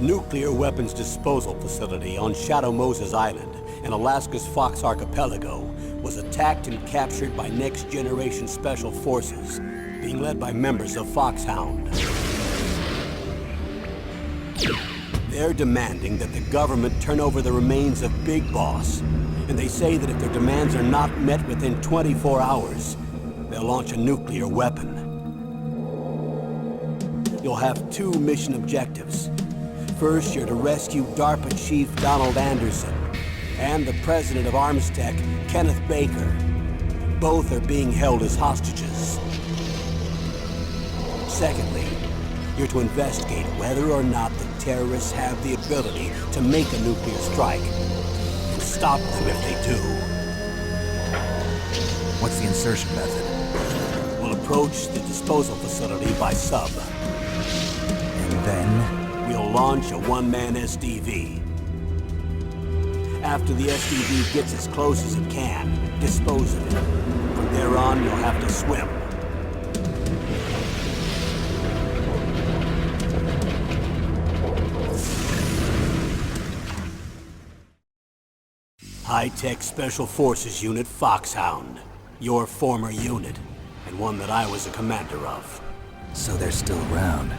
nuclear weapons disposal facility on Shadow Moses Island in Alaska's Fox Archipelago was attacked and captured by next-generation special forces, being led by members of FOXHOUND. They're demanding that the government turn over the remains of Big Boss, and they say that if their demands are not met within 24 hours, they'll launch a nuclear weapon. You'll have two mission objectives. First, you're to rescue DARPA Chief Donald Anderson and the president of Armstech, Kenneth Baker. Both are being held as hostages. Secondly, you're to investigate whether or not the terrorists have the ability to make a nuclear strike and stop them if they do. What's the insertion method? We'll approach the disposal facility by sub. And then? We'll launch a one-man SDV. After the SDV gets as close as it can, dispose of it. From there on, you'll have to swim. High-tech Special Forces Unit FOXHOUND. Your former unit, and one that I was a commander of. So they're still around.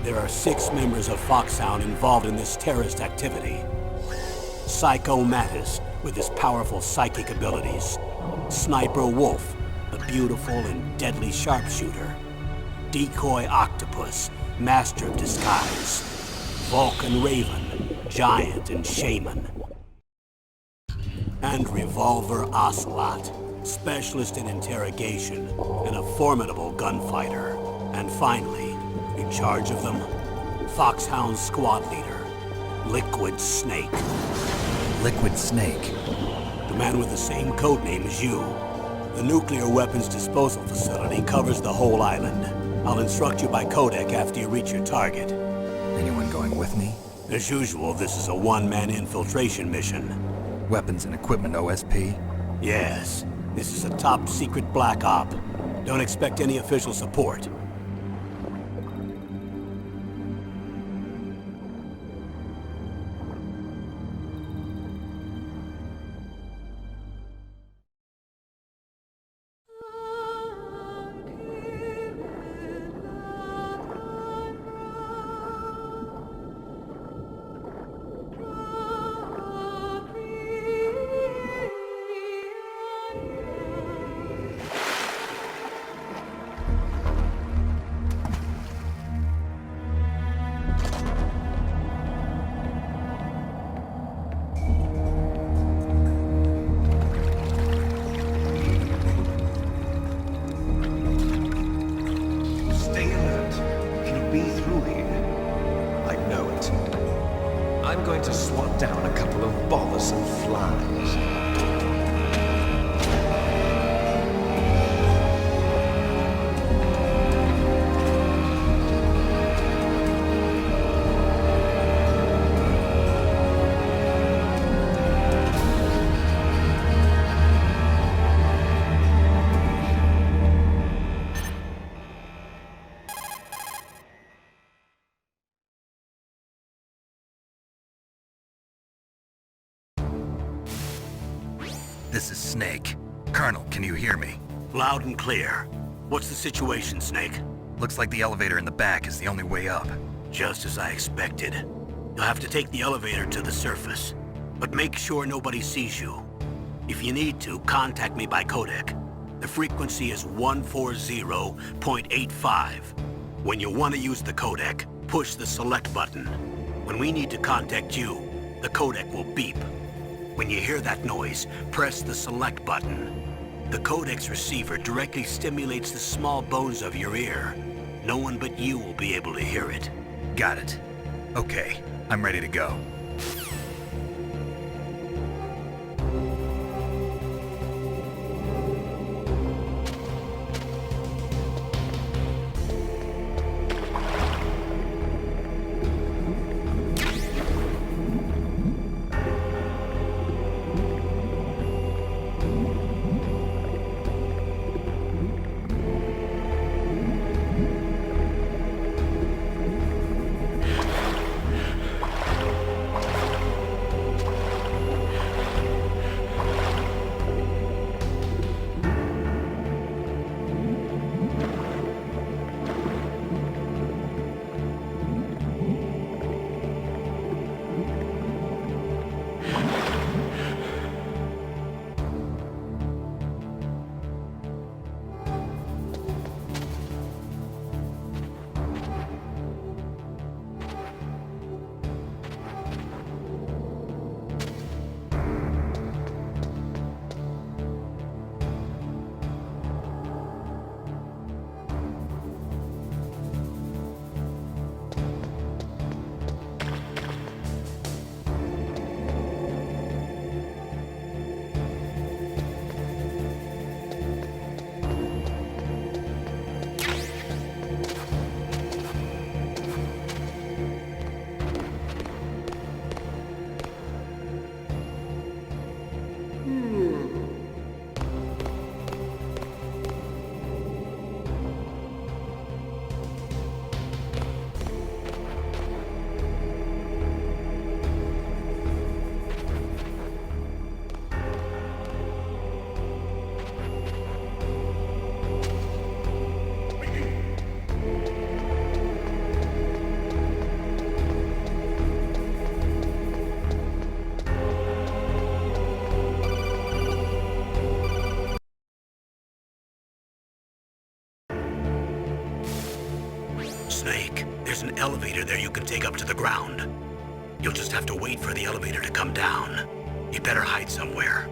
There are 6 members of FOXHOUND involved in this terrorist activity. Psycho Mattis, with his powerful psychic abilities. Sniper Wolf, a beautiful and deadly sharpshooter. Decoy Octopus, master of disguise. Vulcan Raven, giant and shaman. And Revolver Ocelot, specialist in interrogation and a formidable gunfighter. And finally, in charge of them, FOXHOUND squad leader, Liquid Snake. Liquid Snake? The man with the same codename as you. The nuclear weapons disposal facility covers the whole island. I'll instruct you by Codec after you reach your target. Anyone going with me? As usual, this is a one-man infiltration mission. Weapons and equipment OSP? Yes. This is a top-secret black op. Don't expect any official support. I'm going to swat down a couple of bothersome flies. This is Snake. Colonel, can you hear me? Loud and clear. What's the situation, Snake? Looks like the elevator in the back is the only way up. Just as I expected. You'll have to take the elevator to the surface. But make sure nobody sees you. If you need to, contact me by Codec. The frequency is 140.85. When you want to use the Codec, push the select button. When we need to contact you, the Codec will beep. When you hear that noise, press the select button. The Codec's receiver directly stimulates the small bones of your ear. No one but you will be able to hear it. Got it. Okay, I'm ready to go. elevator there you can take up to the ground. You'll just have to wait for the elevator to come down. You'd better hide somewhere.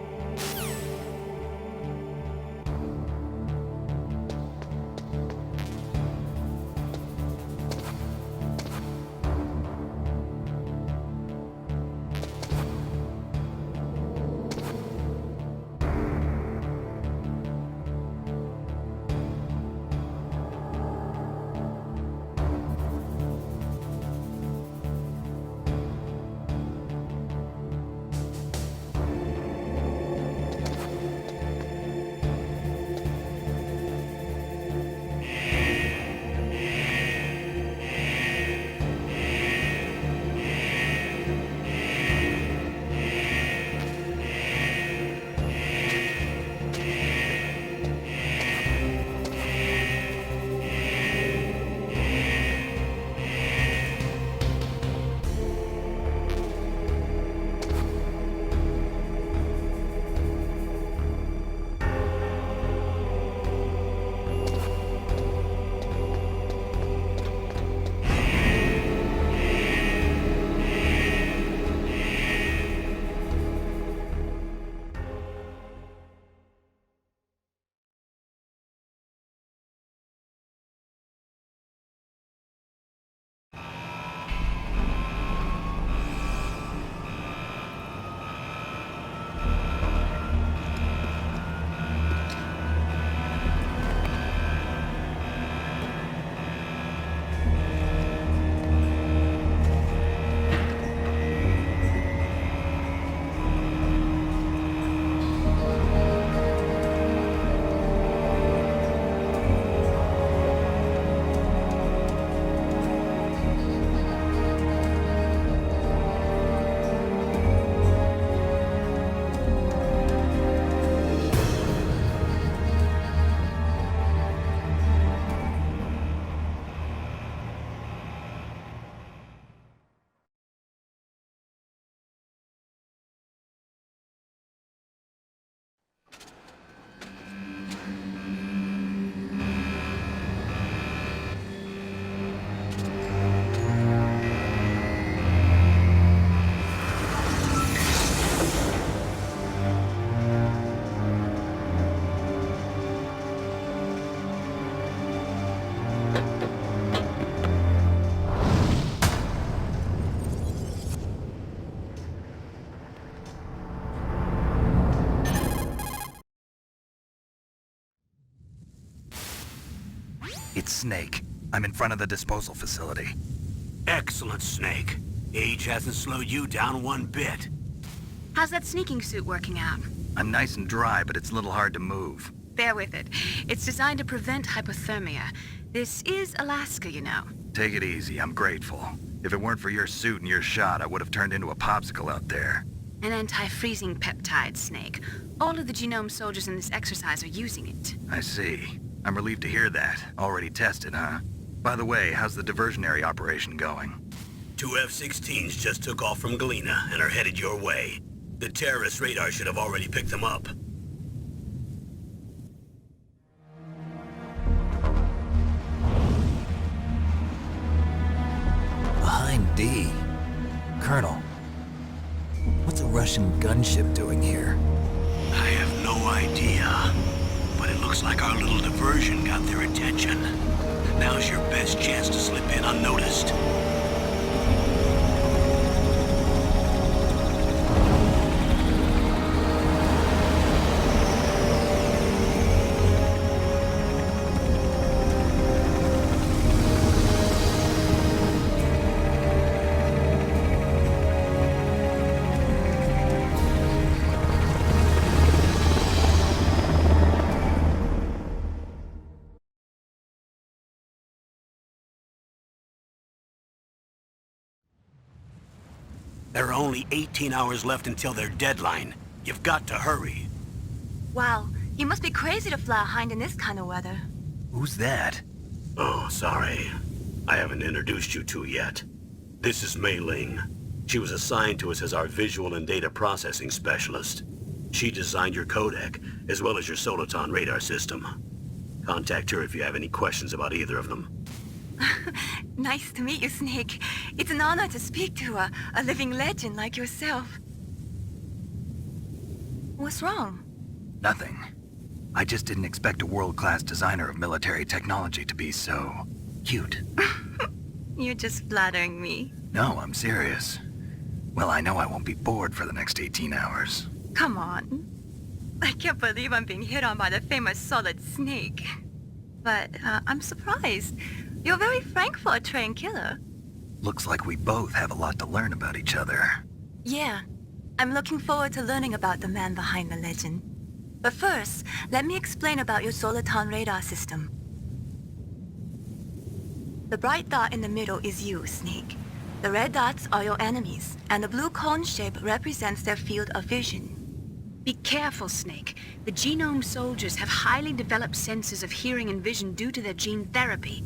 It's Snake. I'm in front of the disposal facility. Excellent, Snake. Age hasn't slowed you down one bit. How's that sneaking suit working out? I'm nice and dry, but it's a little hard to move. Bear with it. It's designed to prevent hypothermia. This is Alaska, you know. Take it easy, I'm grateful. If it weren't for your suit and your shot, I would have turned into a popsicle out there. An anti-freezing peptide, Snake. All of the genome soldiers in this exercise are using it. I see. I'm relieved to hear that. Already tested, huh? By the way, how's the diversionary operation going? 2 F-16s just took off from Galena and are headed your way. The terrorist radar should have already picked them up. Behind D. Colonel, what's a Russian gunship doing here? I have no idea. But it looks like our little diversion got their attention. Now's your best chance to slip in unnoticed. There are only 18 hours left until their deadline. You've got to hurry. Wow, you must be crazy to fly a hind in this kind of weather. Who's that? Oh, sorry. I haven't introduced you to yet. This is Mei Ling. She was assigned to us as our visual and data processing specialist. She designed your codec, as well as your Soliton radar system. Contact her if you have any questions about either of them. Nice to meet you, Snake. It's an honor to speak to a living legend like yourself. What's wrong? Nothing. I just didn't expect a world-class designer of military technology to be so cute. You're just flattering me. No, I'm serious. Well, I know I won't be bored for the next 18 hours. Come on. I can't believe I'm being hit on by the famous Solid Snake. But I'm surprised. You're very frank for a trained killer. Looks like we both have a lot to learn about each other. Yeah. I'm looking forward to learning about the man behind the legend. But first, let me explain about your Soliton radar system. The bright dot in the middle is you, Snake. The red dots are your enemies, and the blue cone shape represents their field of vision. Be careful, Snake. The genome soldiers have highly developed senses of hearing and vision due to their gene therapy.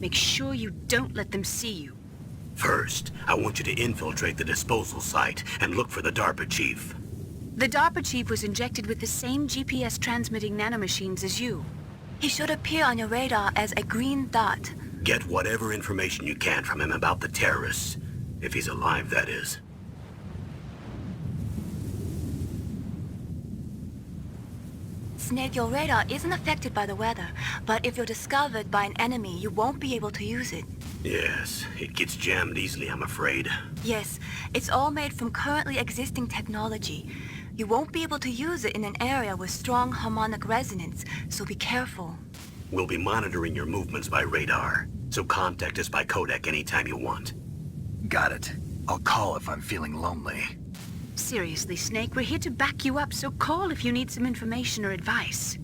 Make sure you don't let them see you. First, I want you to infiltrate the disposal site and look for the DARPA chief. The DARPA chief was injected with the same GPS transmitting nanomachines as you. He should appear on your radar as a green dot. Get whatever information you can from him about the terrorists. If he's alive, that is. Snake, your radar isn't affected by the weather, but if you're discovered by an enemy, you won't be able to use it. Yes, it gets jammed easily, I'm afraid. Yes, it's all made from currently existing technology. You won't be able to use it in an area with strong harmonic resonance, so be careful. We'll be monitoring your movements by radar, so contact us by Codec anytime you want. Got it. I'll call if I'm feeling lonely. Seriously, Snake, we're here to back you up, so call if you need some information or advice.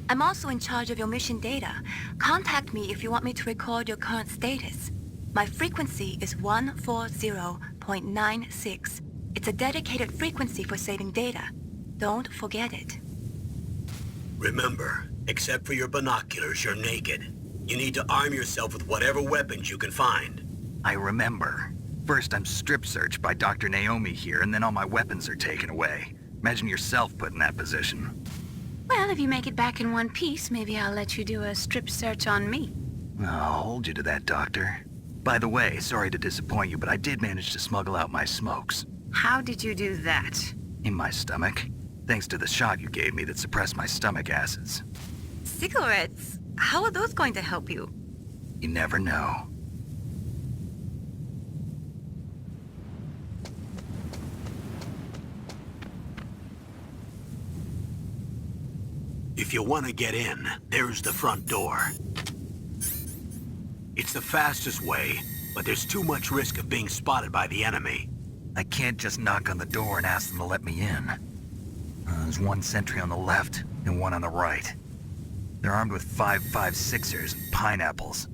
I'm also in charge of your mission data. Contact me if you want me to record your current status. My frequency is 140.96. It's a dedicated frequency for saving data. Don't forget it. Remember, except for your binoculars, you're naked. You need to arm yourself with whatever weapons you can find. I remember. First, I'm strip-searched by Dr. Naomi here, and then all my weapons are taken away. Imagine yourself put in that position. Well, if you make it back in one piece, maybe I'll let you do a strip search on me. I'll hold you to that, Doctor. By the way, sorry to disappoint you, but I did manage to smuggle out my smokes. How did you do that? In my stomach. Thanks to the shot you gave me that suppressed my stomach acids. Cigarettes? How are those going to help you? You never know. If you want to get in, there's the front door. It's the fastest way, but there's too much risk of being spotted by the enemy. I can't just knock on the door and ask them to let me in. There's one sentry on the left and one on the right. They're armed with 5.56ers and pineapples.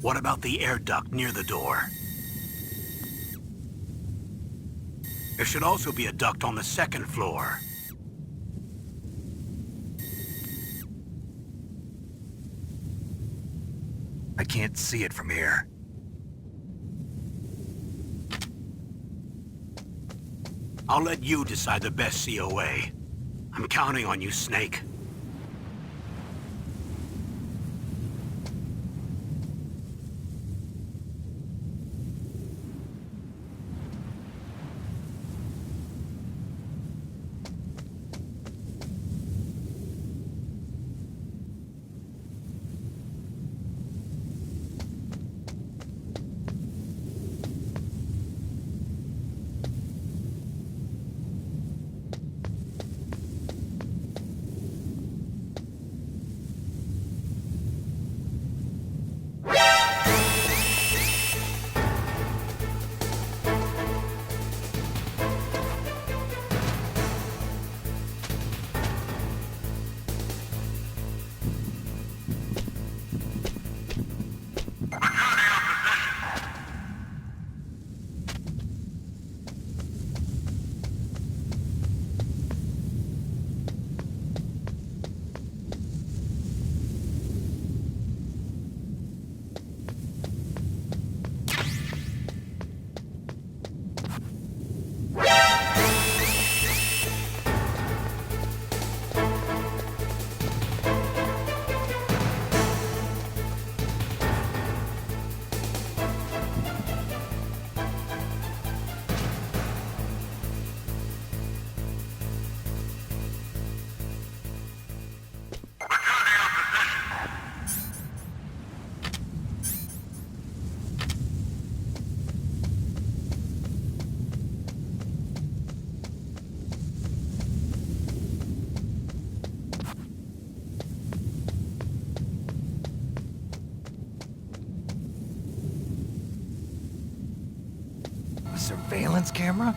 What about the air duct near the door? There should also be a duct on the second floor. I can't see it from here. I'll let you decide the best COA. I'm counting on you, Snake. surveillance camera?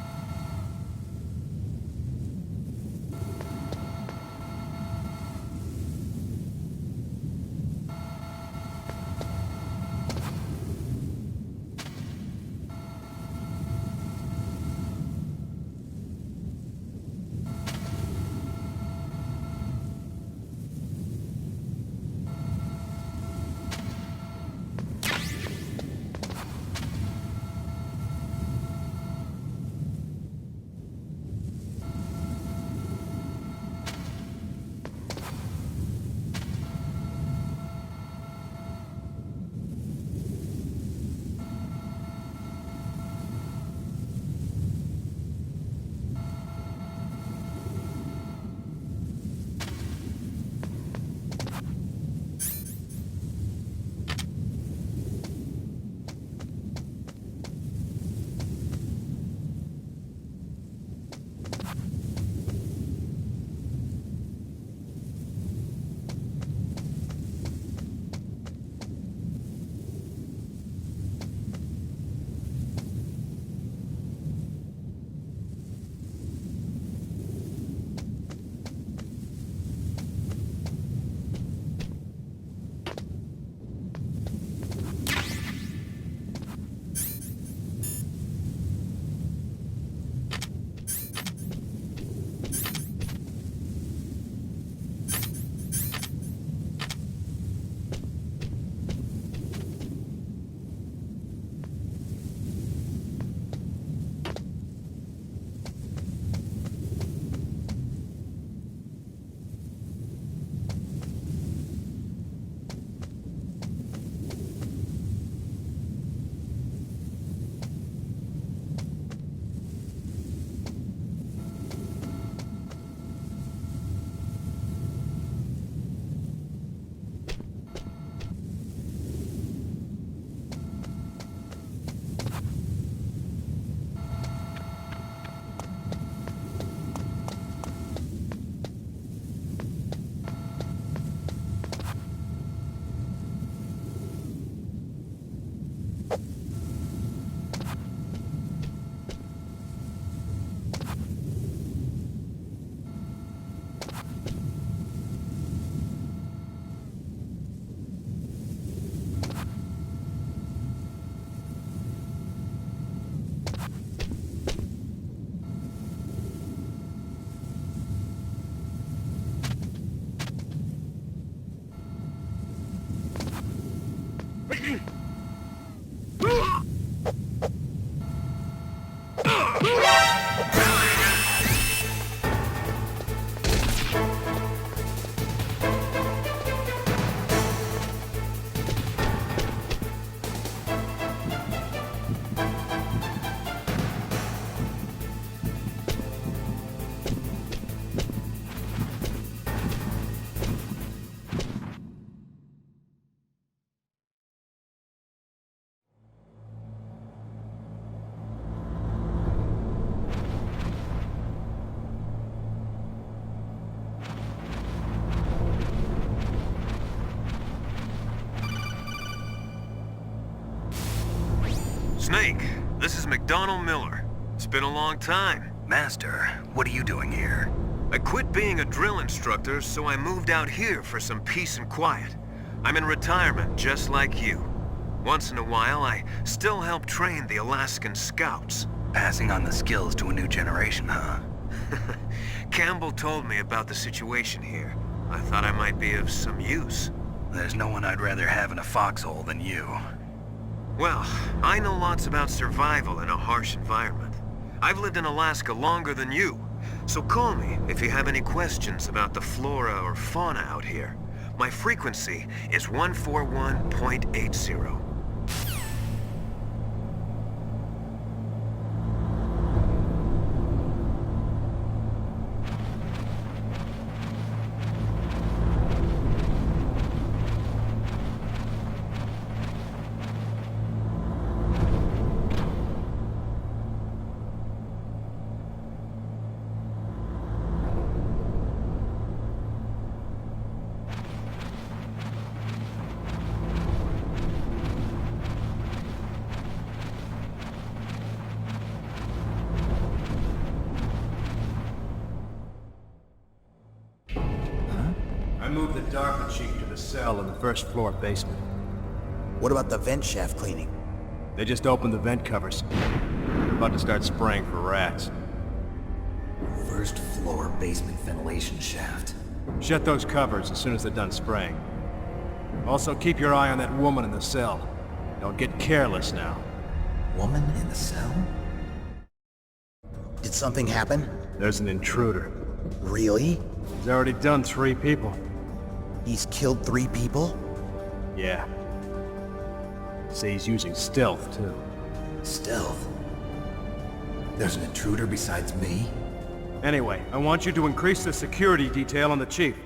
Snake, this is McDonald Miller. It's been a long time. Master, what are you doing here? I quit being a drill instructor, so I moved out here for some peace and quiet. I'm in retirement, just like you. Once in a while, I still help train the Alaskan Scouts. Passing on the skills to a new generation, huh? Campbell told me about the situation here. I thought I might be of some use. There's no one I'd rather have in a foxhole than you. Well, I know lots about survival in a harsh environment. I've lived in Alaska longer than you, so call me if you have any questions about the flora or fauna out here. My frequency is 141.80. move the DARPA chief to the cell in the first floor basement. What about the vent shaft cleaning? They just opened the vent covers. They're about to start spraying for rats. First floor basement ventilation shaft. Shut those covers as soon as they're done spraying. Also, keep your eye on that woman in the cell. Don't get careless now. Woman in the cell? Did something happen? There's an intruder. Really? He's already done 3 people. He's killed 3 people? Yeah. Say he's using stealth, too. Stealth? There's an intruder besides me? Anyway, I want you to increase the security detail on the chief.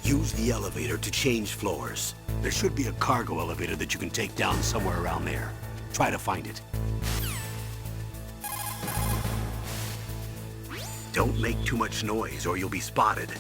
Use the elevator to change floors. There should be a cargo elevator that you can take down somewhere around there. Try to find it. Don't make too much noise or you'll be spotted.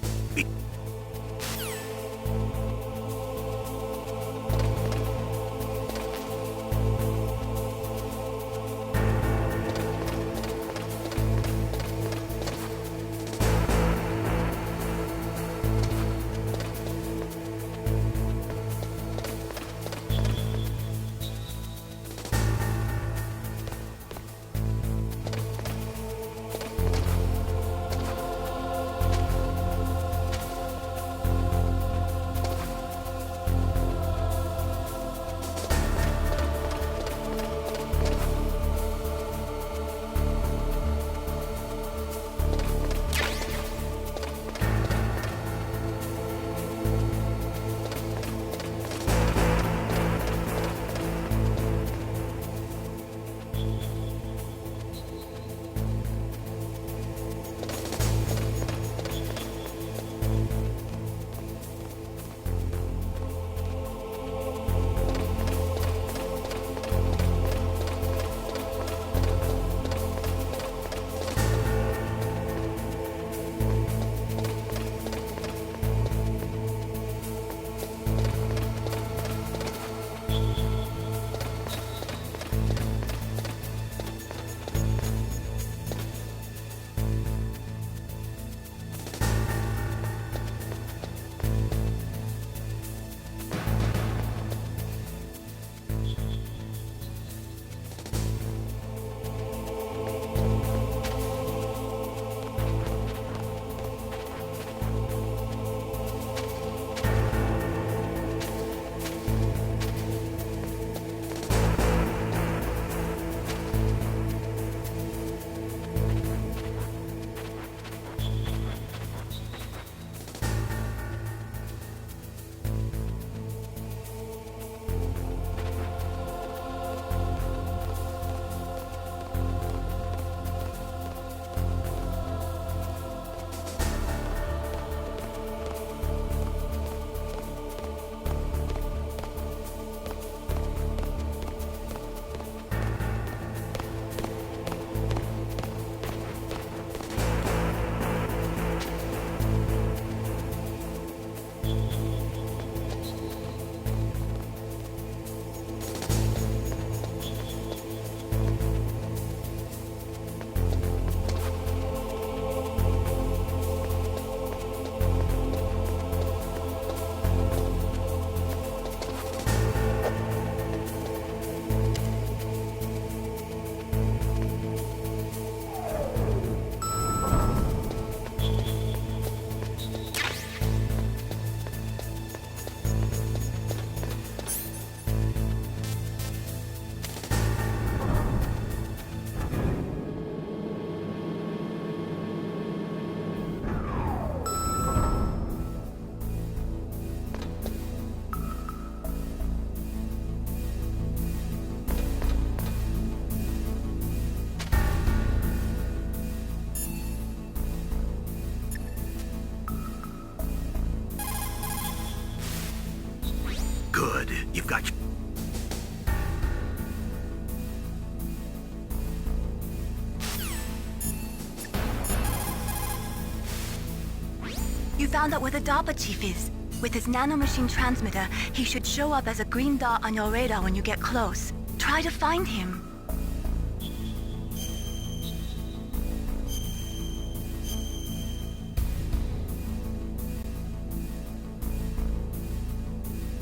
You found out where the DARPA chief is. With his nanomachine transmitter, he should show up as a green dot on your radar when you get close. Try to find him.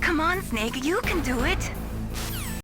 Come on, Snake, you can do it!